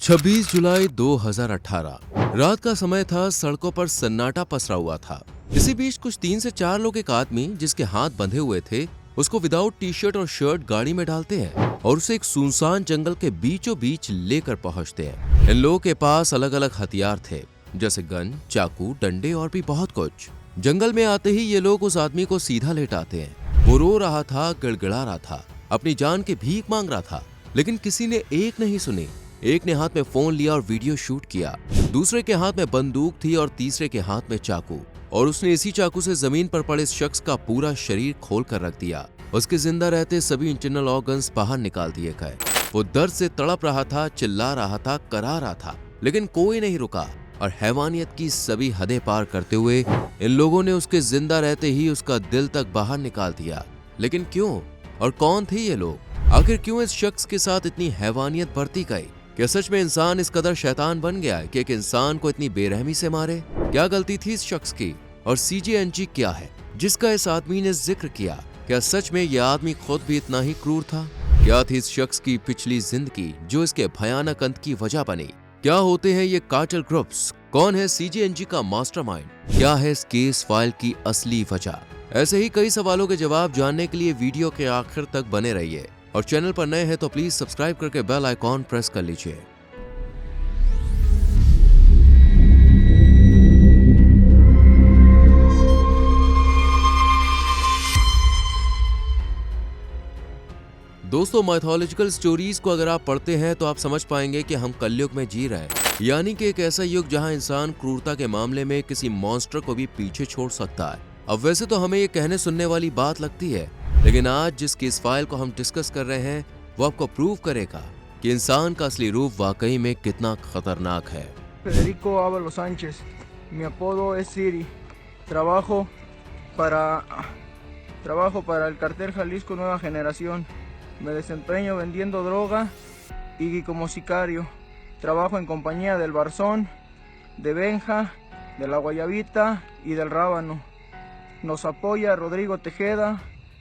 26 जुलाई 2018 रात का समय था। सड़कों पर सन्नाटा पसरा हुआ था। इसी बीच कुछ 3 से 4 लोग एक आदमी जिसके हाथ बंधे हुए थे उसको विदाउट टी शर्ट और शर्ट गाड़ी में डालते हैं और उसे एक सुनसान जंगल के बीचों बीच लेकर पहुंचते हैं। इन लोगों के पास अलग अलग हथियार थे, जैसे गन, चाकू, डंडे और भी बहुत कुछ। जंगल में आते ही ये लोग उस आदमी को सीधा लेटाते हैं। वो रो रहा था, गिड़गिड़ा रहा था, अपनी जान की भीख मांग रहा था, लेकिन किसी ने एक नहीं सुनी। एक ने हाथ में फोन लिया और वीडियो शूट किया, दूसरे के हाथ में बंदूक थी और तीसरे के हाथ में चाकू, और उसने इसी चाकू से जमीन पर पड़े इस शख्स का पूरा शरीर खोल कर रख दिया। उसके जिंदा रहते सभी इंटरनल ऑर्गन्स बाहर निकाल दिए गए। वो दर्द से तड़प रहा था, चिल्ला रहा था, करा रहा था, लेकिन कोई नहीं रुका और हैवानियत की सभी हदें पार करते हुए इन लोगों ने उसके जिंदा रहते ही उसका दिल तक बाहर निकाल दिया। लेकिन क्यों और कौन थे ये लोग? आखिर क्यों इस शख्स के साथ इतनी हैवानियत बरती गई? क्या सच में इंसान इस कदर शैतान बन गया है कि एक इंसान को इतनी बेरहमी से मारे? क्या गलती थी इस शख्स की? और CJNG क्या है जिसका इस आदमी ने जिक्र किया? क्या सच में यह आदमी खुद भी इतना ही क्रूर था? क्या थी इस शख्स की पिछली जिंदगी जो इसके भयानक अंत की वजह बनी? क्या होते हैं ये कार्टेल ग्रुप्स? कौन है CJNG का मास्टरमाइंड? क्या है इस केस फाइल की असली वजह? ऐसे ही कई सवालों के जवाब जानने के लिए वीडियो के आखिर तक बने रहिए और चैनल पर नए हैं तो प्लीज सब्सक्राइब करके बेल आइकॉन प्रेस कर लीजिए। दोस्तों, माइथोलॉजिकल स्टोरीज को अगर आप पढ़ते हैं तो आप समझ पाएंगे कि हम कलयुग में जी रहे हैं, यानी कि एक ऐसा युग जहां इंसान क्रूरता के मामले में किसी मॉन्स्टर को भी पीछे छोड़ सकता है। अब वैसे तो हमें ये कहने सुनने वाली बात लगती है, लेकिन आज जिस केस फाइल को हम डिस्कस कर रहे हैं वो आपको प्रूव करेगा कि इंसान का असली रूप वाकई में कितना खतरनाक है। Federico Ábalos Sánchez, mi apodo es Siri. Trabajo para el cartel Jalisco Nueva Generación. Me desempeño vendiendo droga y como sicario. Trabajo en compañía del Barzón, de Benja, de la Guayabita y del Rábano. Nos apoya Rodrigo Tejeda,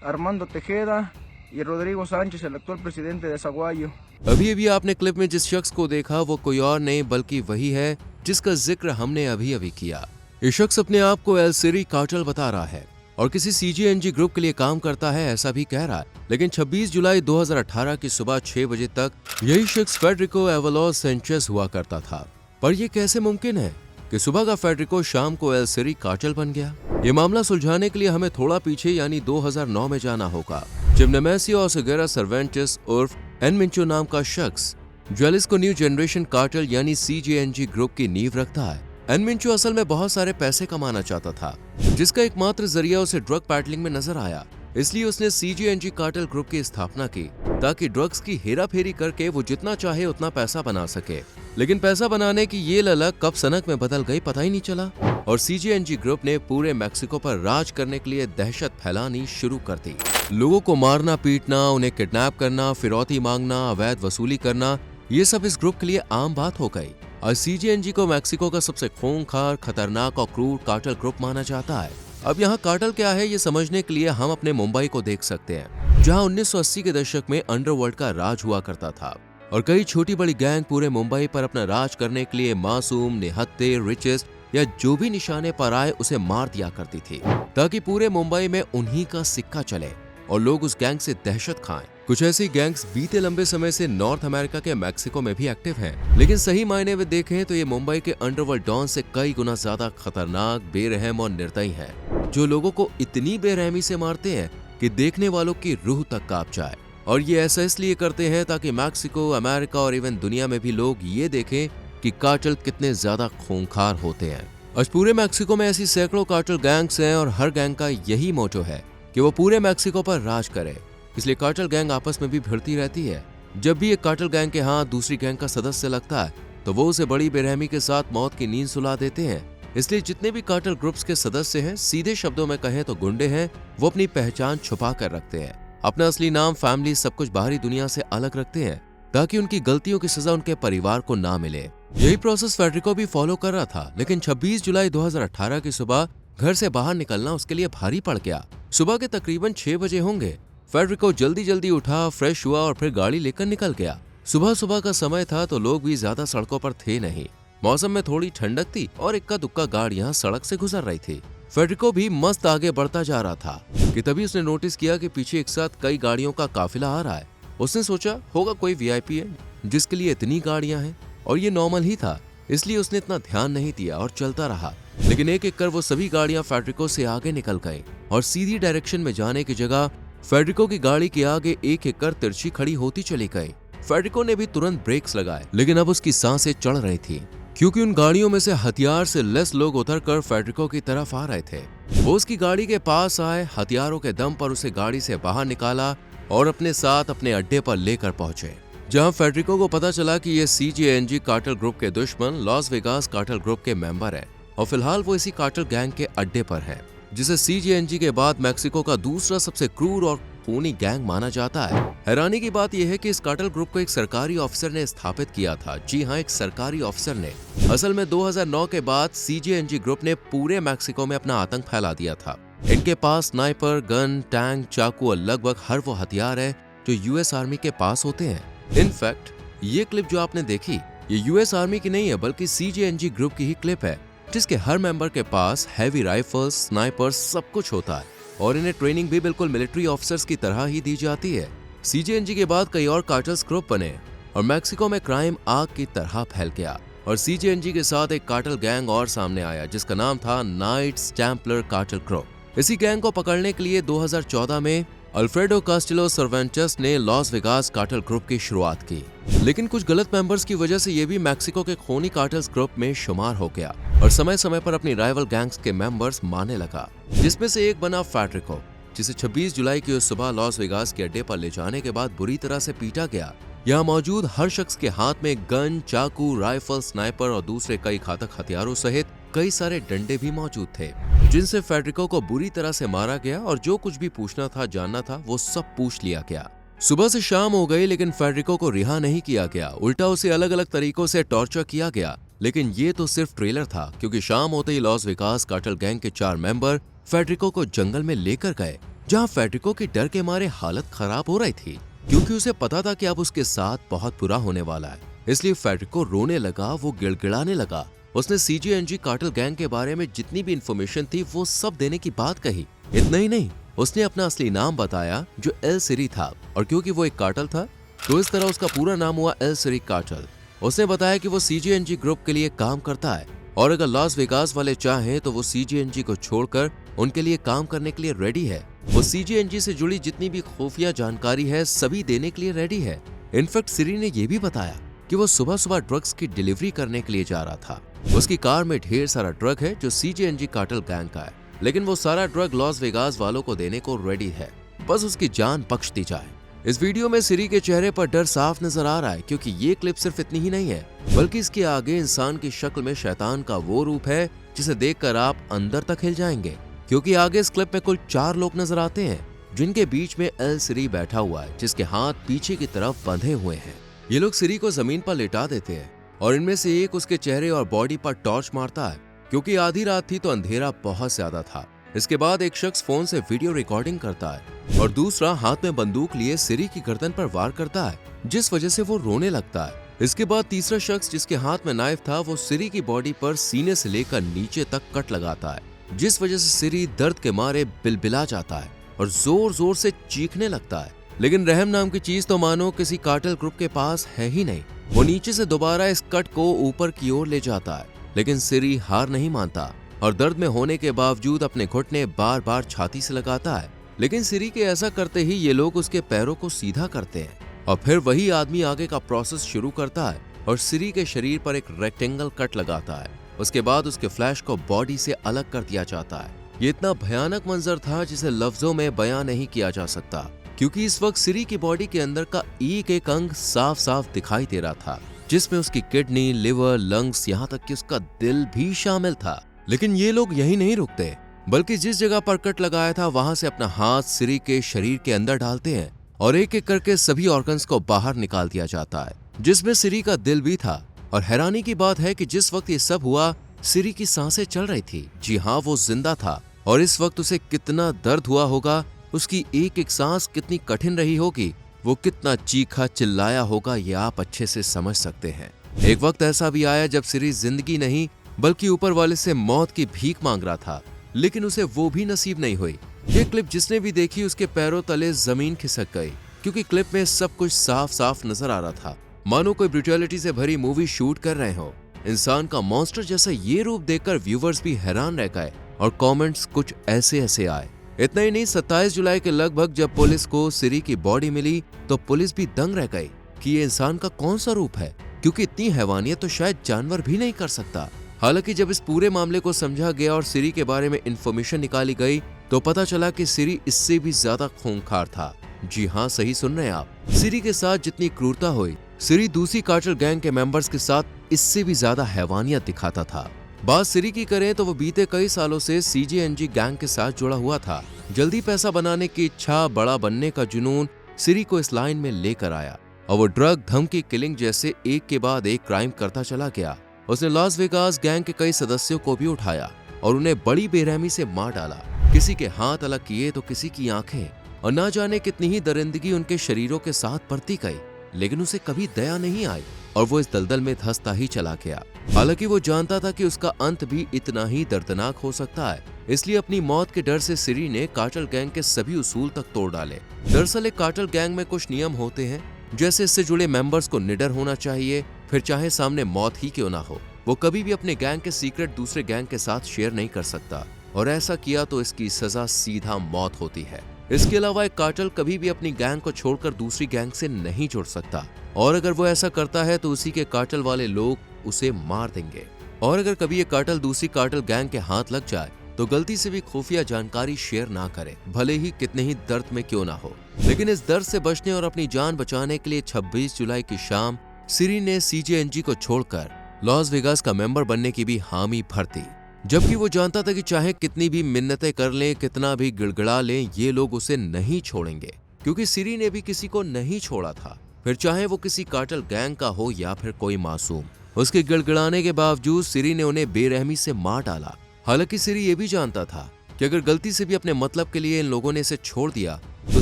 Armando Tejeda y Rodrigo Sánchez, el actual presidente de Zaguayo। अभी आपने clip में जिस शख्स को देखा वो कोई और नहीं बल्कि वही है जिसका जिक्र हमने अभी किया। ये शख्स अपने आप को एल सिरी कार्टेल बता रहा है और किसी CJNG ग्रुप के लिए काम करता है ऐसा भी कह रहा है। लेकिन 26 जुलाई 2018 की सुबह 6 बजे तक यही शख्स फेडरिको एवालोस सैंचेज हुआ करता था। पर यह कैसे मुमकिन है कि सुबह का फेडरिको शाम को एल सिरी कार्टेल बन गया? ये मामला सुलझाने के लिए हमें थोड़ा पीछे यानी 2009 में जाना होगा, जब नेमेसियो ओसेगुएरा सर्वेंटेस उर्फ एन मिंचो नाम का शख्स ज्वेलिस्को न्यू जनरेशन कार्टेल यानी CJNG ग्रुप की नींव रखता है। एन मिंचो असल में बहुत सारे पैसे कमाना चाहता था, जिसका एकमात्र जरिया उसे ड्रग पैडलिंग में नजर आया। इसलिए उसने CJNG कार्टेल ग्रुप की स्थापना की ताकि ड्रग्स की हेरा फेरी करके वो जितना चाहे उतना पैसा बना सके। लेकिन पैसा बनाने की ये ललक कब सनक में बदल गई पता ही नहीं चला और CJNG ग्रुप ने पूरे मैक्सिको पर राज करने के लिए दहशत फैलानी शुरू कर दी। लोगों को मारना, पीटना, उन्हें किडनैप करना, फिरौती मांगना, अवैध वसूली करना, ये सब इस ग्रुप के लिए आम बात हो गई। और CJNG को मैक्सिको का सबसे खूंखार, खतरनाक और क्रूर कार्टेल ग्रुप माना जाता है। अब यहाँ कार्टेल क्या है ये समझने के लिए हम अपने मुंबई को देख सकते हैं, जहाँ 1980 के दशक में अंडरवर्ल्ड का राज हुआ करता था और कई छोटी बड़ी गैंग पूरे मुंबई पर अपना राज करने के लिए मासूम, निहत्थे, रिचेस्ट या जो भी निशाने पर आए उसे मार दिया करती थी, ताकि पूरे मुंबई में उन्हीं का सिक्का चले और लोग उस गैंग से दहशत खाएं। कुछ ऐसी गैंग्स बीते लंबे समय से नॉर्थ अमेरिका के मैक्सिको में भी एक्टिव हैं, लेकिन सही मायने में देखें तो ये मुंबई के अंडरवर्ल्ड डॉन से कई गुना ज्यादा खतरनाक, बेरहम और निर्दयी हैं, जो लोगों को इतनी बेरहमी से मारते हैं कि देखने वालों की रूह तक कांप जाए। और ये ऐसा इसलिए करते हैं ताकि मैक्सिको, अमेरिका और इवन दुनिया में भी लोग ये देखें कि कार्टेल कितने ज्यादा खूंखार होते हैं। आज पूरे मैक्सिको में ऐसी सैकड़ों कार्टेल गैंग्स हैं और हर गैंग का यही मोटो है कि वो पूरे मैक्सिको पर राज करे। इसलिए कार्टेल गैंग आपस में भी भिड़ती रहती है। जब भी एक कार्टेल गैंग के हाथ दूसरी गैंग का सदस्य लगता है तो वो उसे बड़ी बेरहमी के साथ मौत की नींद सुला देते हैं। इसलिए जितने भी कार्टेल ग्रुप्स के सदस्य हैं, सीधे शब्दों में कहें तो गुंडे हैं, वो अपनी पहचान छुपा कर रखते हैं। अपना असली नाम, फैमिली, सब कुछ बाहरी दुनिया से अलग रखते हैं ताकि उनकी गलतियों की सजा उनके परिवार को ना मिले। यही प्रोसेस फेडरिको भी फॉलो कर रहा था, लेकिन 26 जुलाई 2018 की सुबह घर से बाहर निकलना उसके लिए भारी पड़ गया। सुबह के तकरीबन 6 बजे होंगे। फेडरिको जल्दी उठा, फ्रेश हुआ और फिर गाड़ी लेकर निकल गया। सुबह सुबह का समय था तो लोग भी ज्यादा सड़कों पर थे नहीं। मौसम में थोड़ी ठंडक थी और इक्का दुक्का गाड़ियां सड़क से गुजर रही थी। फेडरिको भी मस्त आगे बढ़ता जा रहा था कि तभी उसने नोटिस किया कि पीछे एक साथ कई गाड़ियों का काफिला आ रहा है। उसने सोचा होगा कोई वीआईपी है जिसके लिए इतनी गाड़ियां हैं, और ये नॉर्मल ही था, इसलिए उसने इतना ध्यान नहीं दिया और चलता रहा। लेकिन एक एक कर वो सभी गाड़ियां फेडरिको से आगे निकल गईं और सीधी डायरेक्शन में जाने की जगह फेडरिको की गाड़ी के आगे एक एक कर तिरछी खड़ी होती चली गई। फेडरिको ने भी तुरंत ब्रेक्स लगाए, लेकिन अब उसकी सांसें चढ़ रही थी क्योंकि उन गाड़ियों में से हथियार से लैस लोग उतरकर फेडरिको की तरफ आ रहे थे। वो उसकी गाड़ी के पास आए, हथियारों के दम पर उसे गाड़ी से बाहर निकाला और अपने साथ अपने अड्डे पर लेकर पहुंचे, जहां फेडरिको को पता चला कि ये CJNG कार्टेल ग्रुप के दुश्मन लॉस वेगास कार्टेल ग्रुप के मेंबर है और फिलहाल वो इसी कार्टेल गैंग के अड्डे पर है, जिसे CJNG के बाद मैक्सिको का दूसरा सबसे क्रूर और खूनी गैंग माना जाता है। हैरानी की बात यह है कि इस कार्टेल ग्रुप को एक सरकारी ऑफिसर ने स्थापित किया था। जी हाँ, एक सरकारी ऑफिसर ने। असल में 2009 के बाद CJNG ग्रुप ने पूरे मैक्सिको में अपना आतंक फैला दिया था। इनके पास स्नाइपर, गन, टैंक, चाकू और लगभग हर वो हथियार है जो US आर्मी के पास होते हैं। इनफैक्ट ये क्लिप जो आपने देखी, ये US आर्मी की नहीं है बल्कि CJNG ग्रुप की ही क्लिप है, जिसके हर मेंबर के पास हैवी राइफल्स, स्नाइपर्स सब कुछ होता है और इन्हें ट्रेनिंग भी बिल्कुल मिलिट्री ऑफिसर्स की तरह ही दी जाती है। CJNG के बाद कई और कार्टेल्स ग्रुप बने और मैक्सिको में क्राइम आग की तरह फैल गया और CJNG के साथ एक कार्टेल गैंग और सामने आया जिसका नाम था नाइट्स टेम्पलर कार्टेल ग्रुप। इसी गैंग को पकड़ने के लिए 2014 में अल्फ्रेडो कास्टिलो सर्वेंटस ने लॉस वेगास कार्टेल ग्रुप की शुरुआत की, लेकिन कुछ गलत मेंबर्स की वजह से ये भी मैक्सिको के खूनी कार्टेल्स ग्रुप में शुमार हो गया और समय समय पर अपनी राइवल गैंग्स के मेंबर्स मारने लगा, जिसमें से एक बना फेडरिको, जिसे 26 जुलाई की उस सुबह लॉस वेगास के अड्डे पर ले जाने के बाद बुरी तरह से पीटा गया। यहाँ मौजूद हर शख्स के हाथ में गन, चाकू, राइफल, स्नाइपर और दूसरे कई घातक हथियारों सहित कई सारे डंडे भी मौजूद थे, जिनसे फेडरिको को बुरी तरह से मारा गया और जो कुछ भी पूछना था, जानना था, वो सब पूछ लिया गया। सुबह से शाम हो गई लेकिन फेडरिको को रिहा नहीं किया गया, उल्टा उसे अलग अलग तरीकों से टॉर्चर किया गया। लेकिन ये तो सिर्फ ट्रेलर था, क्योंकि शाम होते ही लॉस वेगास कार्टेल गैंग के 4 मेंबर फेडरिको को जंगल में लेकर गए, जहां फेडरिको की डर के मारे हालत खराब हो रही थी, क्योंकि उसे पता था कि अब उसके साथ बहुत बुरा होने वाला है। इसलिए फेडरिको रोने लगा, वो गिड़गिड़ाने लगा। उसने CJNG कार्टेल गैंग के बारे में जितनी भी इंफॉर्मेशन थी वो सब देने की बात कही। इतना ही नहीं, उसने अपना असली नाम बताया जो एल सिरी था, और क्योंकि वो एक कार्टेल था तो इस तरह उसका पूरा नाम हुआ एल सिरी कार्टेल। उसने बताया कि वो CJNG ग्रुप के लिए काम करता है और अगर लॉस वेगास वाले चाहें तो वो CJNG को छोड़कर उनके लिए काम करने के लिए रेडी है। वो CJNG से जुड़ी जितनी भी खुफिया जानकारी है सभी देने के लिए रेडी है। इनफैक्ट सिरी ने यह भी बताया कि वो सुबह सुबह ड्रग्स की डिलीवरी करने के लिए जा रहा था। उसकी कार में ढेर सारा ड्रग है जो CJNG कार्टेल गैंग का है, लेकिन वो सारा ड्रग लॉस वेगास वालों को देने को रेडी है, बस उसकी जान बख्श दी जाए। इस वीडियो में सिरी के चेहरे पर डर साफ नजर आ रहा है, क्योंकि ये क्लिप सिर्फ इतनी ही नहीं है बल्कि इसके आगे इंसान की शक्ल में शैतान का वो रूप है जिसे देखकर आप अंदर तक हिल जाएंगे, क्योंकि आगे इस क्लिप में कुल 4 लोग नजर आते हैं, जिनके बीच में एल सिरी बैठा हुआ है, जिसके हाथ पीछे की तरफ बंधे हुए हैं। ये लोग सिरी को जमीन पर लेटा देते हैं और इनमें से एक उसके चेहरे और बॉडी पर टॉर्च मारता है, क्योंकि आधी रात थी तो अंधेरा बहुत ज्यादा था। इसके बाद एक शख्स फोन से वीडियो रिकॉर्डिंग करता है और दूसरा हाथ में बंदूक लिए सिरी की गर्दन पर वार करता है, जिस वजह से वो रोने लगता है। इसके बाद तीसरा शख्स जिसके हाथ में नाइफ था वो सिरी की बॉडी पर सीने से लेकर नीचे तक कट लगाता है, जिस वजह से सिरी दर्द के मारे बिलबिला जाता है और जोर जोर से चीखने लगता है। लेकिन रहम नाम की चीज तो मानो किसी कार्टेल ग्रुप के पास है ही नहीं। वो नीचे से दोबारा इस कट को ऊपर की ओर ले जाता है, लेकिन सिरी हार नहीं मानता और दर्द में होने के बावजूद अपने घुटने बार बार छाती से लगाता है। लेकिन सिरी के ऐसा करते ही ये लोग उसके पैरों को सीधा करते हैं और फिर वही आदमी आगे का प्रोसेस शुरू करता है और सिरी के शरीर पर एक रेक्टेंगल कट लगाता है। उसके बाद उसके फ्लैश को बॉडी से अलग कर दिया जाता है। ये इतना भयानक मंजर था जिसे लफ्जों में बयां नहीं किया जा सकता, क्योंकि इस वक्त सिरी की बॉडी के अंदर का एक एक अंग साफ साफ दिखाई दे रहा था, जिसमें उसकी किडनी, लिवर, लंग्स, यहाँ तक कि उसका दिल भी शामिल था। लेकिन ये लोग यही नहीं रुकते, बल्कि जिस जगह पर कट लगाया था वहां से अपना हाथ सिरी के शरीर के अंदर डालते हैं और एक एक करके सभी ऑर्गन्स को बाहर निकाल दिया जाता है, जिसमें सिरी का दिल भी था। और हैरानी की बात है कि जिस वक्त ये सब हुआ सिरी की सांसें चल रही थी। जी हाँ, वो जिंदा था और इस वक्त उसे कितना दर्द हुआ होगा, उसकी एक एक सांस कितनी कठिन रही होगी, वो कितना चीखा चिल्लाया होगा ये आप अच्छे से समझ सकते हैं। एक वक्त ऐसा भी आया जब सिरी जिंदगी नहीं बल्कि ऊपर वाले से मौत की भीख मांग रहा था, लेकिन उसे वो भी नसीब नहीं हुई। ये क्लिप जिसने भी देखी उसके पैरों तले जमीन खिसक गई, क्योंकि क्लिप में सब कुछ साफ साफ नजर आ रहा था, मानो कोई ब्रूटैलिटी से भरी मूवी शूट कर रहे हो। इंसान का मॉन्स्टर जैसा ये रूप देखकर व्यूवर्स भी हैरान रह गए और कमेंट्स कुछ ऐसे आए। इतना ही नहीं, 27 जुलाई के लगभग जब पुलिस को सिरी की बॉडी मिली तो पुलिस भी दंग रह गई कि ये इंसान का कौन सा रूप है, क्योंकि इतनी हैवानियत तो शायद जानवर भी नहीं कर सकता। हालांकि जब इस पूरे मामले को समझा गया और सिरी के बारे में इंफॉर्मेशन निकाली गई तो पता चला कि सिरी इससे भी ज्यादा खूंखार था। जी हाँ, सही सुन रहे हैं आप। सिरी के साथ जितनी क्रूरता हुई, सिरी दूसरी कार्टेल गैंग के मेंबर्स के साथ इससे भी ज्यादा हैवानियत दिखाता था। बात सिरी की करें तो वो बीते कई सालों से सीजेएनजी गैंग के साथ जुड़ा हुआ था। जल्दी पैसा बनाने की इच्छा, बड़ा बनने का जुनून सिरी को इस लाइन में लेकर आया और वो ड्रग, धमकी, किलिंग जैसे एक के बाद एक क्राइम करता चला गया। उसने लास वेगास गैंग के कई सदस्यों को भी उठाया और उन्हें बड़ी बेरहमी से मार डाला। किसी के हाथ अलग किए तो किसी की आंखें, और ना जाने कितनी ही दरिंदगी उनके शरीरों के साथ बढ़ती गई, लेकिन उसे कभी दया नहीं आई और वो इस दलदल में धंसता ही चला गया। हालांकि वो जानता था कि उसका अंत भी इतना ही दर्दनाक हो सकता है, इसलिए अपनी मौत के डर से सिरी ने कार्टेल गैंग के सभी उसूल तक तोड़ डाले। दरअसल एक कार्टेल गैंग में कुछ नियम होते हैं, जैसे इससे जुड़े मेंबर्स को निडर होना चाहिए, फिर चाहे सामने मौत ही क्यों ना हो। वो कभी भी अपने गैंग के सीक्रेट दूसरे गैंग के साथ शेयर नहीं कर सकता, और ऐसा किया तो इसकी सजा सीधा मौत होती है। इसके अलावा एक कार्टेल कभी भी अपनी गैंग को छोड़कर दूसरी गैंग से नहीं जुड़ सकता, और अगर वो ऐसा करता है तो उसी के कार्टेल वाले लोग उसे मार देंगे। और अगर कभी ये कार्टेल दूसरी कार्टेल गैंग के हाथ लग जाए तो गलती से भी खुफिया जानकारी शेयर ना करे, भले ही कितने ही दर्द में क्यों ना हो। लेकिन इस दर्द से बचने और अपनी जान बचाने के लिए 26 जुलाई की शाम सिरी ने सीजेएनजी को छोड़कर लॉस वेगास का मेंबर बनने की भी हामी भर दी, जबकि वो जानता था कि चाहे कितनी भी मिन्नतें कर लें, कितना भी गिड़गिड़ा लें, ये लोग उसे नहीं छोड़ेंगे, क्योंकि सिरी ने भी किसी को नहीं छोड़ा था, फिर चाहे वो किसी कार्टेल गैंग का हो या फिर कोई मासूम। उसके गिड़गिड़ाने के बावजूद सिरी ने उन्हें बेरहमी से मार डाला। हालांकि सिरी ये भी जानता था कि अगर गलती से भी अपने मतलब के लिए इन लोगों ने इसे छोड़ दिया तो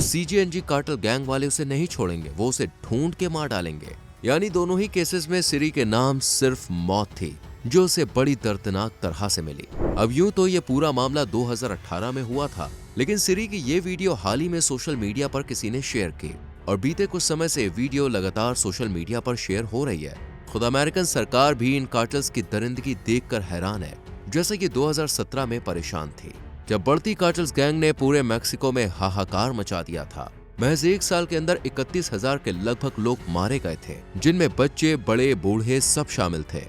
सीजेएनजी कार्टेल गैंग वाले उसे नहीं छोड़ेंगे, वो उसे ढूंढ के मार डालेंगे। यानी दोनों ही केसेस में सिरी के नाम सिर्फ मौत थी, जो उसे बड़ी दर्दनाक तरह से मिली। अब यूं तो ये पूरा मामला 2018 में हुआ था, लेकिन सिरी की ये वीडियो हाल ही में सोशल मीडिया पर किसी ने शेयर की और बीते कुछ समय से वीडियो लगातार सोशल मीडिया पर शेयर हो रही है। खुद अमेरिकन सरकार भी इन कार्टेल्स की दरिंदगी देखकर हैरान है, जैसे कि 2017 में परेशान थी, जब बढ़ती कार्टेल्स गैंग ने पूरे मैक्सिको में हाहाकार मचा दिया था। महज एक साल के अंदर 31,000 के लगभग लोग मारे गए थे, जिनमें बच्चे, बड़े, बूढ़े सब शामिल थे।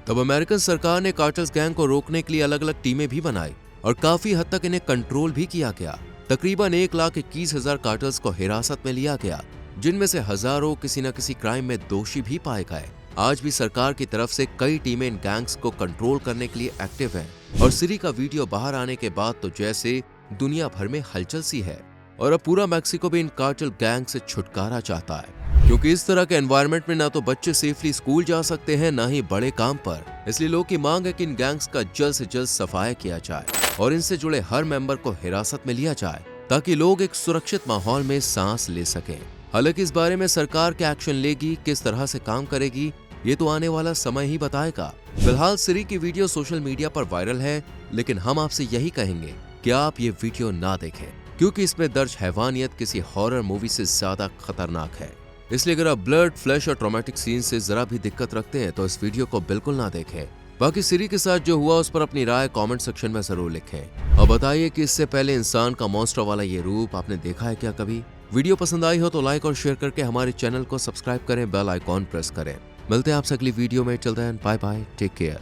तब अमेरिकन सरकार ने कार्टेल्स गैंग को रोकने के लिए अलग अलग टीमें भी बनाई और काफी हद तक इन्हें कंट्रोल भी किया गया। तकरीबन 1,21,000 कार्टेल्स को हिरासत में लिया गया, जिनमें से हजारों किसी न किसी क्राइम में दोषी भी पाए गए। आज भी सरकार की तरफ से कई टीमें इन गैंग्स को कंट्रोल करने के लिए एक्टिव हैं, और सिरी का वीडियो बाहर आने के बाद तो जैसे दुनिया भर में हलचल सी है, और अब पूरा मैक्सिको भी इन कार्टेल गैंग से छुटकारा चाहता है, क्योंकि इस तरह के एनवायरनमेंट में ना तो बच्चे सेफली स्कूल जा सकते हैं, ना ही बड़े काम पर। इसलिए लोगों की मांग है कि इन गैंग्स का जल्द से जल्द सफाया किया जाए और इनसे जुड़े हर मेंबर को हिरासत में लिया जाए, ताकि लोग एक सुरक्षित माहौल में सांस ले सकें। हालांकि इस बारे में सरकार क्या एक्शन लेगी, किस तरह से काम करेगी, ये तो आने वाला समय ही बताएगा। फिलहाल सिरी की वीडियो सोशल मीडिया पर वायरल है, लेकिन हम आपसे यही कहेंगे कि आप ये वीडियो ना देखें, क्योंकि इसमें दर्ज हैवानियत किसी हॉरर मूवी से ज्यादा खतरनाक है। इसलिए अगर आप ब्लड, फ्लैश और ट्रॉमेटिक सीन से जरा भी दिक्कत रखते हैं तो इस वीडियो को बिल्कुल ना देखें। बाकी सिरी के साथ जो हुआ उस पर अपनी राय कमेंट सेक्शन में जरूर लिखें और बताइए कि इससे पहले इंसान का मॉन्स्टर वाला ये रूप आपने देखा है क्या कभी। वीडियो पसंद आई हो तो लाइक और शेयर करके हमारे चैनल को सब्सक्राइब करें, बेल आइकॉन प्रेस करें। मिलते हैं आपसे अगली वीडियो में। Till then bye bye, take care.